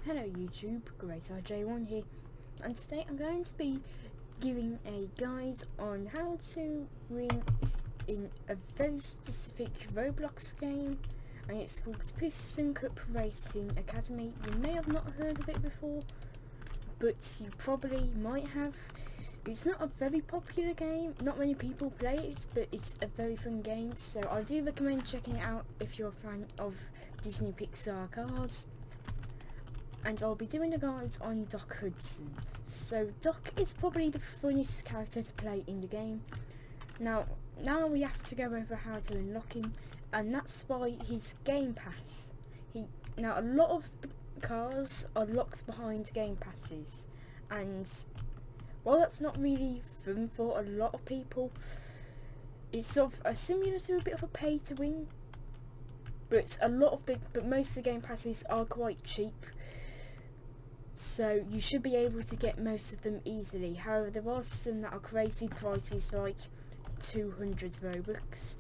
Hello YouTube, GreatRJ1 here, and today I'm going to be giving a guide on how to win in a very specific Roblox game, and it's called Piston Cup Racing Academy. You may have not heard of it before, but you probably might have. It's not a very popular game, not many people play it, but it's a very fun game, so I do recommend checking it out if you're a fan of Disney Pixar cars. And I'll be doing a guide on Doc Hudson. So Doc is probably the funniest character to play in the game. Now we have to go over how to unlock him, and that's by his game pass. Now a lot of the cars are locked behind game passes, and while that's not really fun for a lot of people, it's sort of similar to a bit of a pay to win. But most of the game passes are quite cheap, so you should be able to get most of them easily. However, there are some that are crazy prices, like 200 Robux.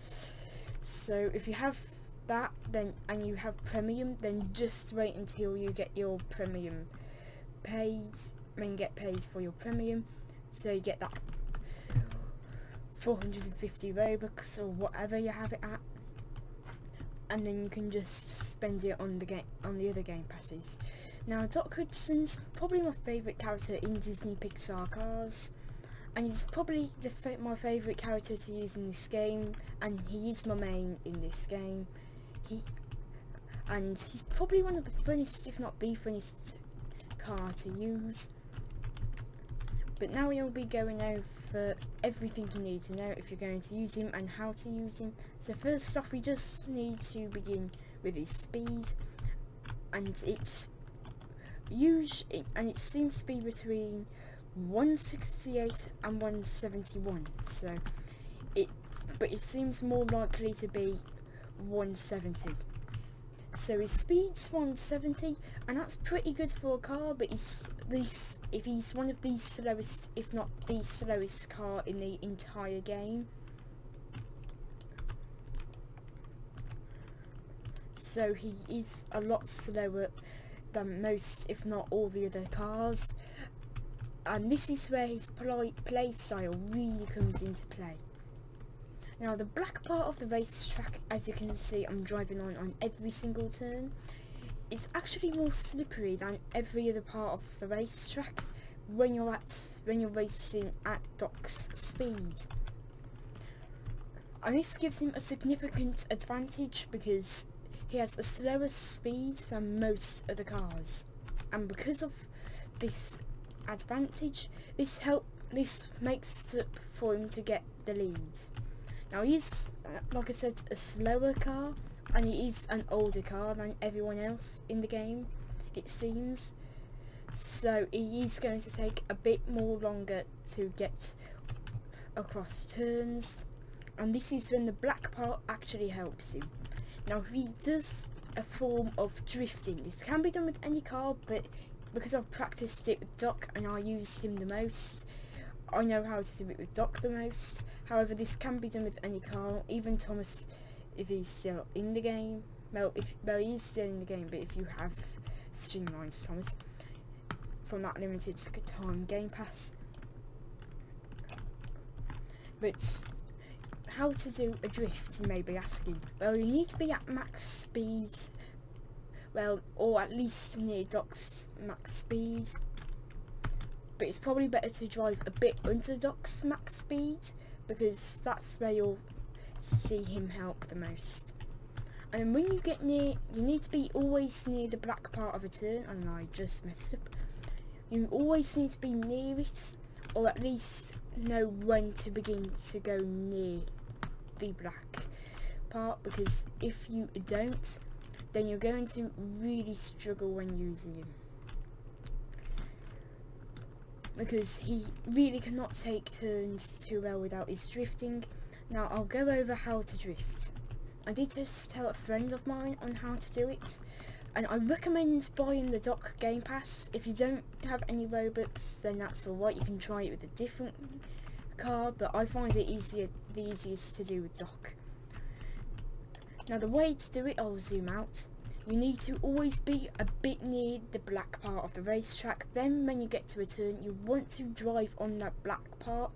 So if you have that and you have premium, then just wait until you get your premium paid. When you get paid for your premium, so you get that 450 Robux or whatever you have it at, and then you can just spend it on the other game passes. Now Doc Hudson's probably my favourite character in Disney Pixar cars, and he's probably my favourite character to use in this game, and he is my main in this game. He's probably one of the funniest, if not the funniest car to use. But now we'll be going over everything you need to know if you're going to use him and how to use him. So first off, we just need to begin with his speed, and it seems to be between 168 and 171. But it seems more likely to be 170. So his speed's 170, and that's pretty good for a car, but if he's one of the slowest, if not the slowest car in the entire game. So he is a lot slower than most, if not all, the other cars, and this is where his play style really comes into play. Now the black part of the racetrack, as you can see I'm driving on every single turn, is actually more slippery than every other part of the racetrack when you're racing at Doc's speed. And this gives him a significant advantage because he has a slower speed than most of the cars, and because of this advantage, this makes up for him to get the lead. Now he's, like I said, a slower car, and he is an older car than everyone else in the game, it seems. So he is going to take a bit more longer to get across turns, and this is when the black part actually helps him. Now he does a form of drifting. This can be done with any car, but because I've practiced it with Doc and I used him the most, I know how to do it with Doc the most. However, this can be done with any car, even Thomas, if he's still in the game. Well, he is still in the game, but if you have streamlined Thomas from that limited time game pass. But how to do a drift, you may be asking. Well, you need to be at max speed, well, or at least near Doc's max speed. But it's probably better to drive a bit under Doc's max speed, because that's where you'll see him help the most. And when you get near, you need to be always near the black part of a turn, and I just messed up. You always need to be near it, or at least know when to begin to go near the black part, because if you don't, then you're going to really struggle when using him, because he really cannot take turns too well without his drifting. Now I'll go over how to drift. I did just tell a friend of mine on how to do it, and I recommend buying the Doc Game Pass. If you don't have any Robux, then that's alright, you can try it with a different car, but I find it the easiest to do with Doc. Now the way to do it, I'll zoom out. you need to always be a bit near the black part of the racetrack. Then when you get to a turn, you want to drive on that black part,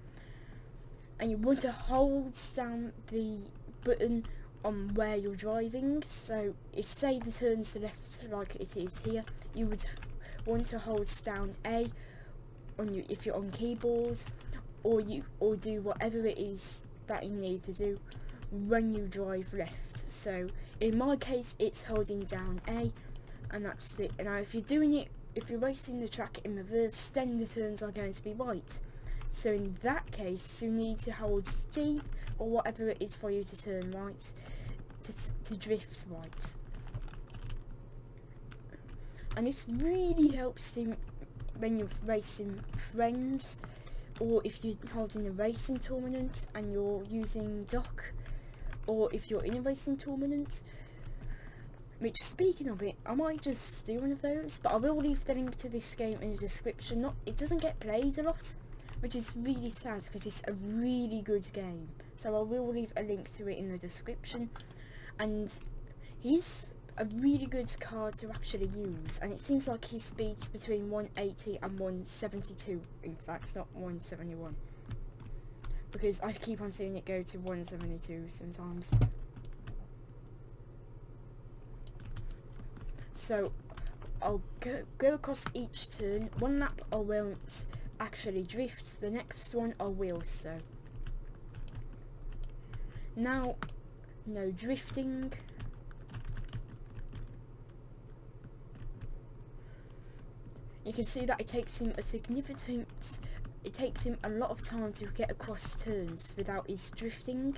and you want to hold down the button on where you're driving. So if say the turn's left like it is here, you would want to hold down A on you if you're on keyboards, or do whatever it is that you need to do when you drive left. So in my case it's holding down A, and that's it. Now if you're racing the track in reverse, then the turns are going to be right. So in that case you need to hold D or whatever it is for you to turn right, to drift right. And this really helps when you're racing friends, or if you're holding a racing tournament and you're using dock, or if you're in a racing tournament. Which, speaking of it, I might just do one of those, but I will leave the link to this game in the description. It doesn't get played a lot, which is really sad because it's a really good game. So I will leave a link to it in the description, and he's a really good car to actually use, and it seems like his speed's between 180 and 172. In fact, it's not 171, because I keep on seeing it go to 172 sometimes. So I'll go across each turn. One lap I won't actually drift, the next one I will. So now, no drifting. You can see that it takes him a lot of time to get across turns without his drifting,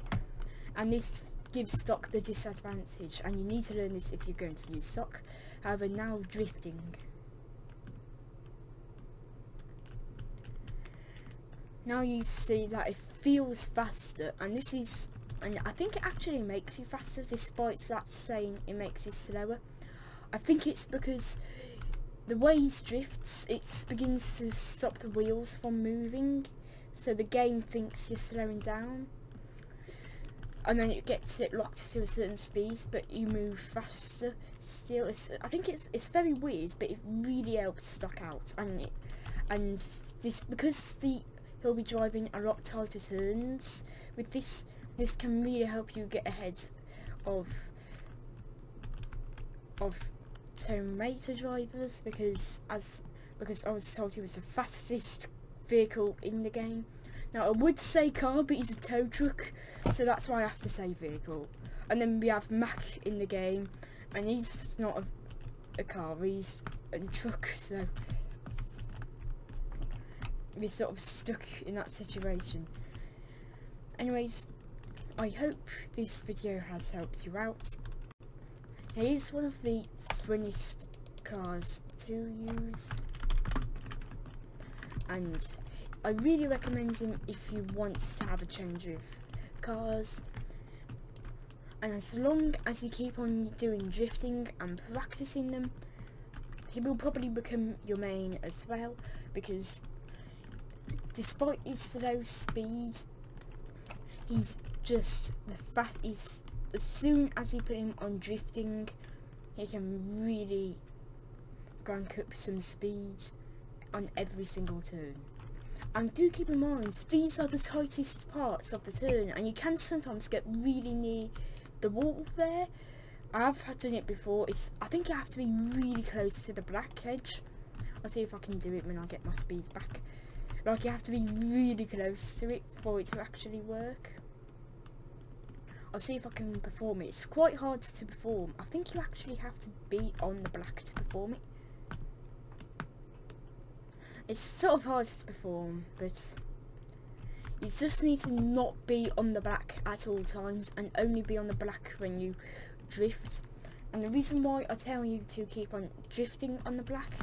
and this gives stock the disadvantage, and you need to learn this if you're going to use stock. However, now drifting. Now you see that it feels faster, and I think it actually makes you faster despite that saying it makes you slower. I think it's because the way he drifts, it begins to stop the wheels from moving, so the game thinks you're slowing down, and then it gets it locked to a certain speed, but you move faster still. I think it's very weird, but it really helps stock out, and this because he'll be driving a lot tighter turns with this. This can really help you get ahead of Tomato drivers, because I was told he was the fastest vehicle in the game. Now I would say car, but he's a tow truck, so that's why I have to say vehicle. And then we have Mac in the game, and he's not a car, he's a truck, so we're sort of stuck in that situation. Anyways, I hope this video has helped you out. He's one of the funniest cars to use, and I really recommend him if you want to have a change of cars. And as long as you keep on doing drifting and practicing them, he will probably become your main as well, because despite his slow speed, he's just as soon as you put him on drifting, he can really crank up some speed on every single turn. And do keep in mind, these are the tightest parts of the turn, and you can sometimes get really near the wall there. I've done it before. I think you have to be really close to the black edge. I'll see if I can do it when I get my speed back. Like, you have to be really close to it for it to actually work. I'll see if I can perform it. It's quite hard to perform. I think you actually have to be on the black to perform it. It's sort of hard to perform, but you just need to not be on the black at all times, and only be on the black when you drift. And the reason why I tell you to keep on drifting on the black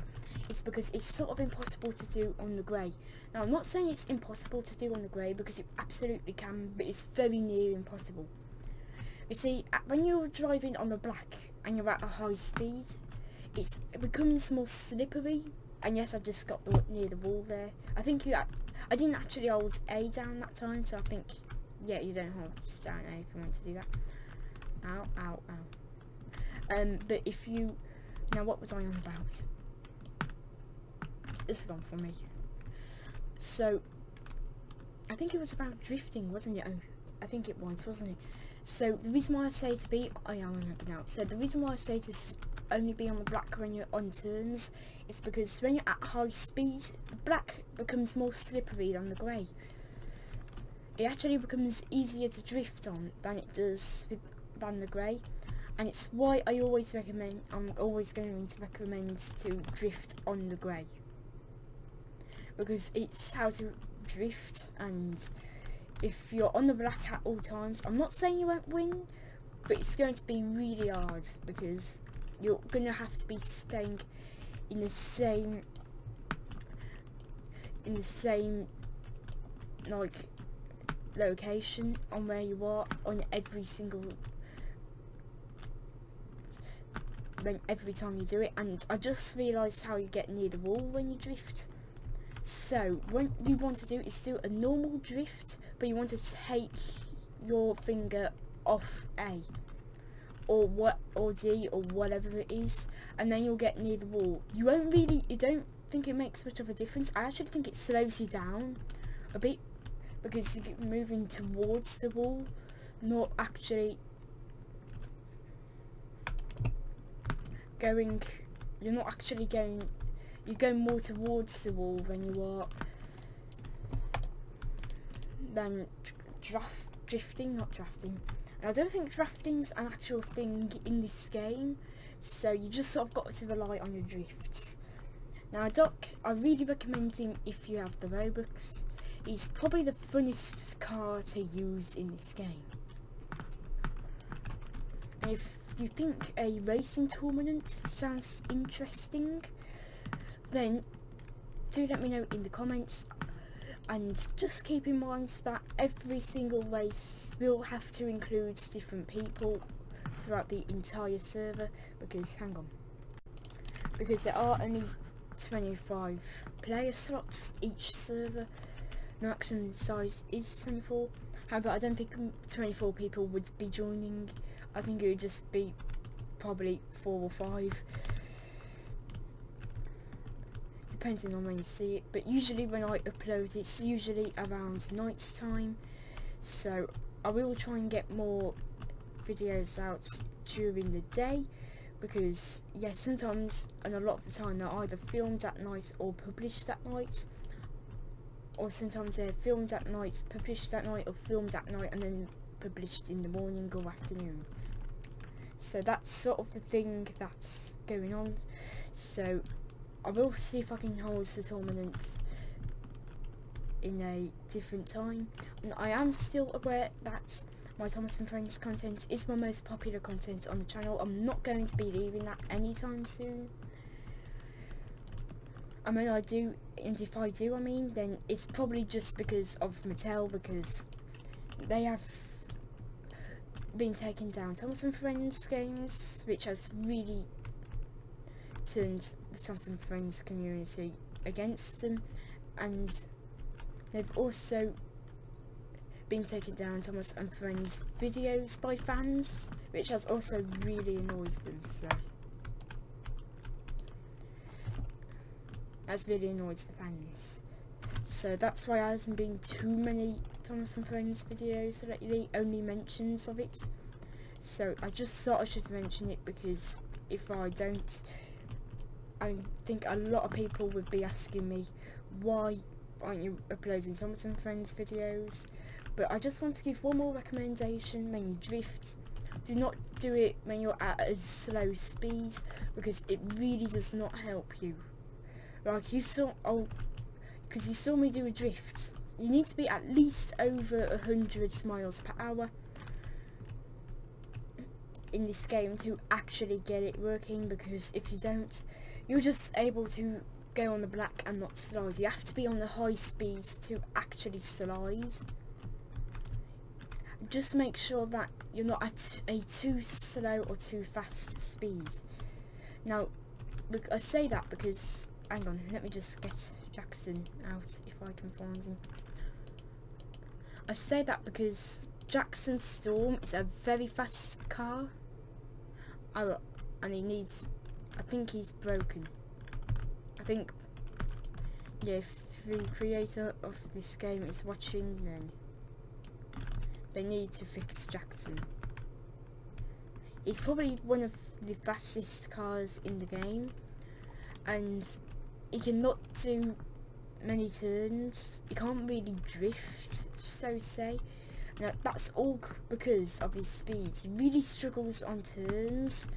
is because it's sort of impossible to do on the grey. Now, I'm not saying it's impossible to do on the grey, because you absolutely can, but it's very near impossible. You see, when you're driving on the black and you're at a high speed, it becomes more slippery. And yes, I just got near the wall there. I think I didn't actually hold A down that time, so I think, yeah, you don't hold down A if you want to do that. Ow, ow, ow. But if you, now what was I on about? This is gone for me. So I think it was about drifting, wasn't it? Oh, I think it was, wasn't it? So the reason why I say to be, I remember now. So the reason why I say to only be on the black when you're on turns is because when you're at high speed, the black becomes more slippery than the grey. It actually becomes easier to drift on than it does than the grey, and it's why I always recommend, I'm always going to recommend to drift on the grey, because it's how to drift. And if you're on the black at all times, I'm not saying you won't win, but it's going to be really hard because you're going to have to be staying in the same like location on where you are on every time you do it. And I just realised how you get near the wall when you drift. So what you want to do is do a normal drift, but you want to take your finger off A or D or whatever it is, and then you'll get near the wall. You don't think it makes much of a difference. I actually think it slows you down a bit because you're moving towards the wall, not actually going, you're going more towards the wall than drifting, not drafting. And I don't think drafting's an actual thing in this game, so you just sort of got to rely on your drifts. Now Doc, I really recommend him if you have the Robux. He's probably the funnest car to use in this game. And if you think a racing tournament sounds interesting, then do let me know in the comments. And just keep in mind that every single race will have to include different people throughout the entire server, because because there are only 25 player slots each server. Maximum size is 24. However, I don't think 24 people would be joining. I think it would just be probably 4 or 5, depending on when you see it. But usually when I upload, it's usually around night time, so I will try and get more videos out during the day, because yes, sometimes and a lot of the time they're either filmed at night or published at night, or sometimes they're filmed at night, published at night, or filmed at night and then published in the morning or afternoon. So that's sort of the thing that's going on. So I will see if I can hold the tournament in a different time. And I am still aware that my Thomas and Friends content is my most popular content on the channel. I'm not going to be leaving that anytime soon. I mean, and if I do, then it's probably just because of Mattel, because they have been taking down Thomas and Friends games, which has really turned the Thomas and Friends community against them, and they've also been taking down Thomas and Friends videos by fans, which has also really annoyed them. So that's really annoyed the fans. So that's why there hasn't been too many Thomas and Friends videos lately, only mentions of it. So I just thought I should mention it, because if I don't, I think a lot of people would be asking me, why aren't you uploading Thomas and Friends videos? But I just want to give one more recommendation: when you drift, do not do it when you're at a slow speed, because it really does not help you. Like because you saw me do a drift, you need to be at least over 100 miles per hour in this game to actually get it working, because if you don't, you're just able to go on the black and not slide. You have to be on the high speeds to actually slide. Just make sure that you're not at a too slow or too fast speed. Now, I say that because, hang on, let me just get Jackson out if I can find him. I say that because Jackson Storm is a very fast car. and I think he's broken. I think, yeah, if the creator of this game is watching, then they need to fix Jackson. He's probably one of the fastest cars in the game, and he cannot do many turns. He can't really drift, so to say. Now, that's all because of his speed. He really struggles on turns,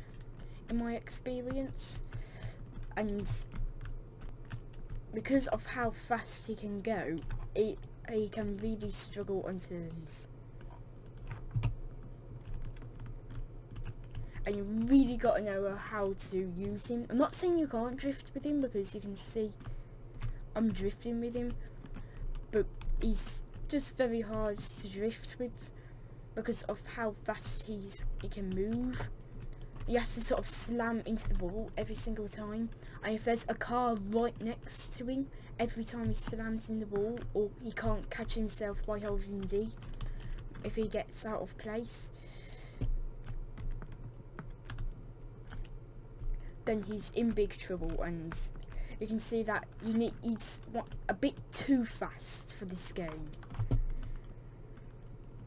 in my experience, and because of how fast he can go, he can really struggle on turns. And you really got to know how to use him. I'm not saying you can't drift with him, because you can see I'm drifting with him, but he's just very hard to drift with because of how fast he can move. He has to sort of slam into the wall every single time, and if there's a car right next to him, every time he slams in the wall, or he can't catch himself by holding D if he gets out of place, then he's in big trouble. And you can see that he's a bit too fast for this game.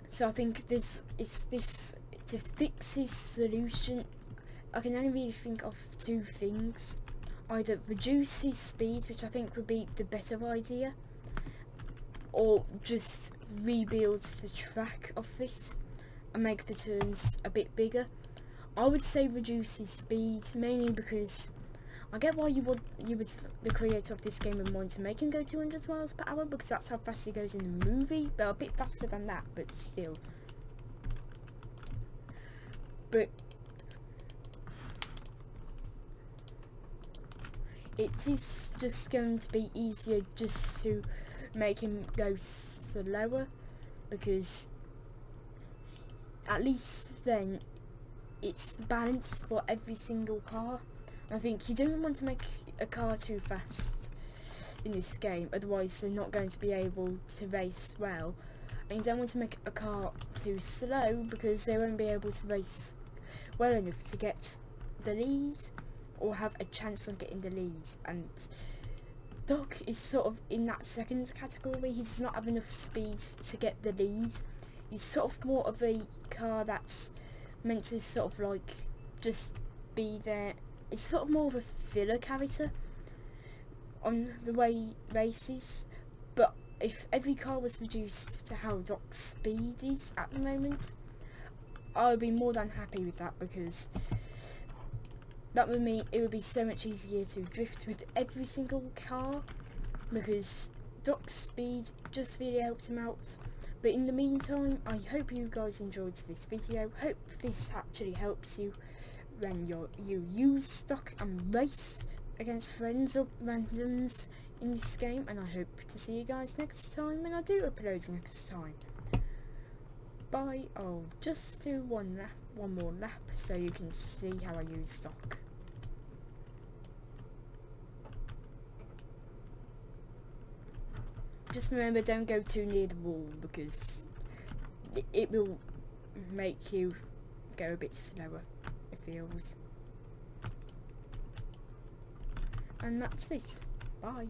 So I think to fix his solution, I can only really think of two things. Either reduce his speed, which I think would be the better idea, or just rebuild the track of this and make the turns a bit bigger. I would say reduce his speed, mainly because I get why you would the creator of this game would want to make him go 200 miles per hour, because that's how fast he goes in the movie, but a bit faster than that, but still. But it is just going to be easier just to make him go slower, because at least then it's balanced for every single car. I think you don't want to make a car too fast in this game, otherwise they're not going to be able to race well. And you don't want to make a car too slow, because they won't be able to race well enough to get the lead or have a chance on getting the lead. And Doc is sort of in that second category. He does not have enough speed to get the lead. He's sort of more of a car that's meant to sort of like just be there. It's sort of more of a filler character on the way he races. But if every car was reduced to how Doc's speed is at the moment, I would be more than happy with that, because that would mean it would be so much easier to drift with every single car, because Doc's speed just really helps him out. But in the meantime, I hope you guys enjoyed this video. Hope this actually helps you when you use stock and race against friends or randoms in this game. And I hope to see you guys next time when I do upload next time. Bye. I'll just do one more lap so you can see how I use stock. Just remember, don't go too near the wall, because it will make you go a bit slower, it feels. And that's it. Bye.